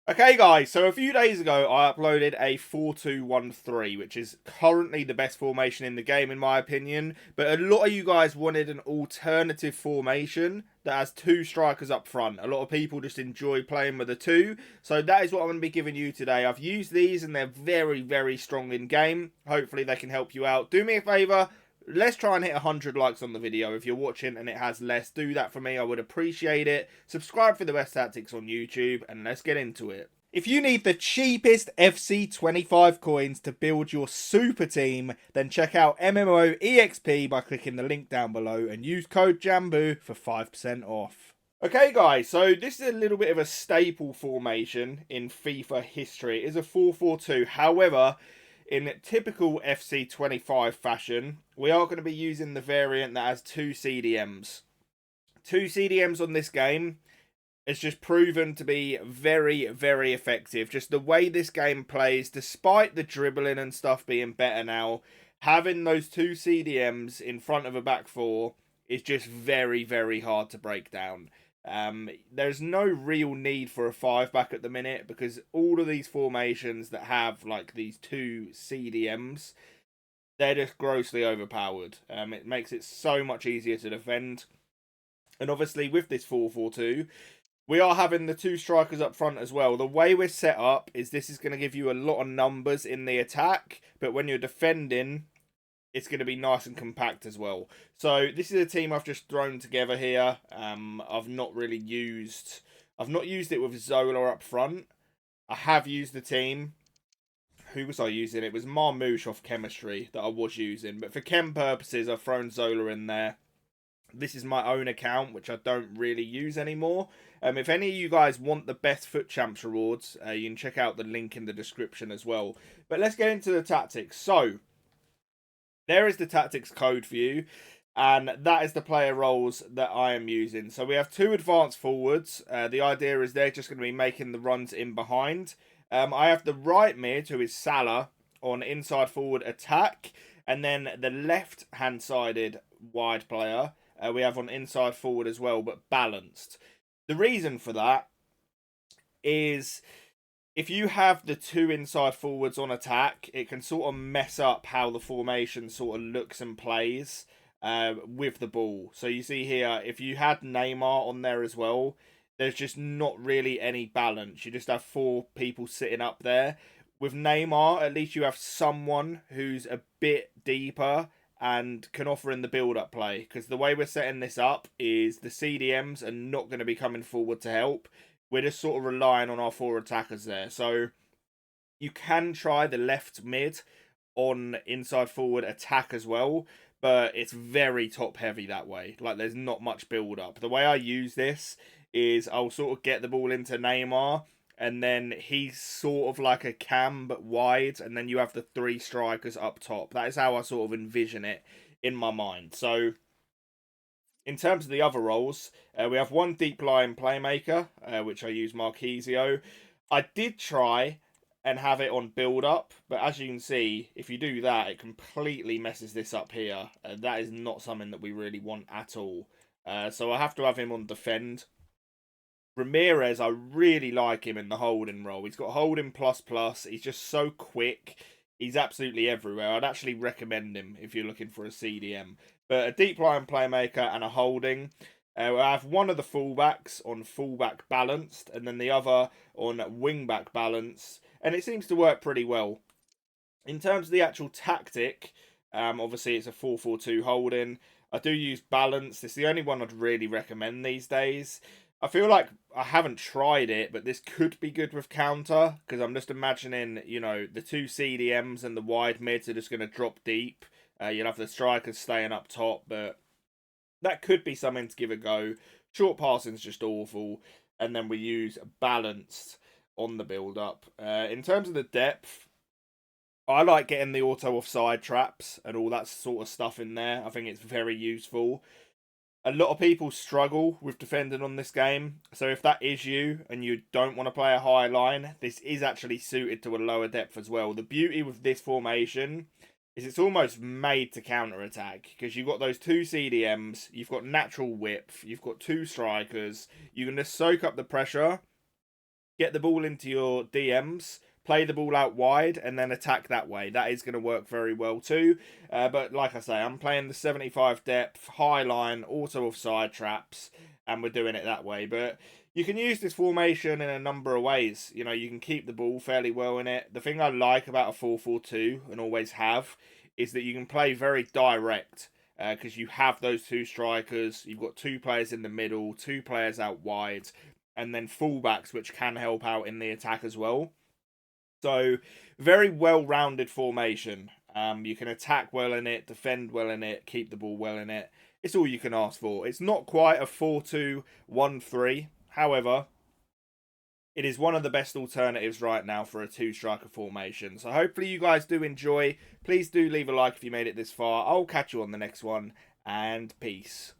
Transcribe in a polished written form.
Okay guys, so a few days ago I uploaded a 4-2-1-3, which is currently the best formation in the game in my opinion, but a lot of you guys wanted an alternative formation that has two strikers up front. A lot of people just enjoy playing with the two, so that is what I'm going to be giving you today. I've used these and they're very strong in game. Hopefully they can help you out. Do me a favour, let's try and hit 100 likes on the video. If you're watching and it has less, do that for me. I would appreciate it. Subscribe for the best tactics on YouTube, and let's get into it. If you need the cheapest FC25 coins to build your super team, then check out MMOEXP by clicking the link down below and use code JambooUK for 5% off. Okay guys, so this is a little bit of a staple formation in FIFA history. It is a 4-4-2. However, in typical FC25 fashion, we are going to be using the variant that has two CDMs. Two CDMs on this game has just proven to be very effective. Just the way this game plays, despite the dribbling and stuff being better now, having those two CDMs in front of a back four is just very hard to break down. There's no real need for a 5-back at the minute because all of these formations that have like these two CDMs, they're just grossly overpowered. It makes it so much easier to defend. And obviously with this 4-4-2, we are having the two strikers up front as well. The way we're set up is this is going to give you a lot of numbers in the attack, but when you're defending, it's going to be nice and compact as well. So this is a team I've just thrown together here. I've not used it with Zola up front. I have used the team. Who was I using? It was Marmouche off chemistry that I was using. But for chem purposes, I've thrown Zola in there. This is my own account, which I don't really use anymore. If any of you guys want the best Foot Champs rewards, you can check out the link in the description as well. But let's get into the tactics. So, there is the tactics code for you, and that is the player roles that I am using. So we have two advanced forwards. The idea is they're just going to be making the runs in behind. I have the right mid, who is Salah, on inside forward attack, and then the left-hand-sided wide player we have on inside forward as well, but balanced. The reason for that is if you have the two inside forwards on attack, it can sort of mess up how the formation sort of looks and plays with the ball. So you see here, if you had Neymar on there as well, there's just not really any balance. You just have four people sitting up there. With Neymar, at least you have someone who's a bit deeper and can offer in the build-up play. Because the way we're setting this up is the CDMs are not going to be coming forward to help. We're just sort of relying on our four attackers there. So you can try the left mid on inside forward attack as well, but it's very top heavy that way. Like there's not much build up. The way I use this is I'll sort of get the ball into Neymar, and then he's sort of like a cam but wide, and then you have the three strikers up top. That is how I sort of envision it in my mind. So in terms of the other roles, we have one deep line playmaker, which I use Marquisio. I did try and have it on build up, but as you can see, if you do that, it completely messes this up here. That is not something that we really want at all. So I have to have him on defend. Ramirez, I really like him in the holding role. He's got holding plus. He's just so quick. He's absolutely everywhere. I'd actually recommend him if you're looking for a CDM. But a deep line playmaker and a holding. I have one of the fullbacks on fullback balanced, and then the other on wingback balance, and it seems to work pretty well. In terms of the actual tactic, obviously it's a 4-4-2 holding. I do use balance. It's the only one I'd really recommend these days. I feel like I haven't tried it, but this could be good with counter, because I'm just imagining, you know, the two CDMs and the wide mids are just going to drop deep. You'll have the strikers staying up top, but that could be something to give a go. Short passing's just awful, and then we use balanced on the build-up. In terms of the depth, I like getting the auto offside traps and all that sort of stuff in there. I think it's very useful. A lot of people struggle with defending on this game, so if that is you and you don't want to play a high line, this is actually suited to a lower depth as well. The beauty with this formation is it's almost made to counter-attack, because you've got those two CDMs, you've got natural width, you've got two strikers, you can just soak up the pressure, get the ball into your DMs, play the ball out wide, and then attack that way. That is going to work very well too. But like I say, I'm playing the 75 depth, high line, auto offside traps, and we're doing it that way. But you can use this formation in a number of ways. You know, you can keep the ball fairly well in it. The thing I like about a 4-4-2 and always have is that you can play very direct because you have those two strikers. You've got two players in the middle, two players out wide, and then fullbacks, which can help out in the attack as well. So, very well-rounded formation. You can attack well in it, defend well in it, keep the ball well in it. It's all you can ask for. It's not quite a 4-2-1-3. However, it is one of the best alternatives right now for a two-striker formation. So hopefully you guys do enjoy. Please do leave a like if you made it this far. I'll catch you on the next one, and peace.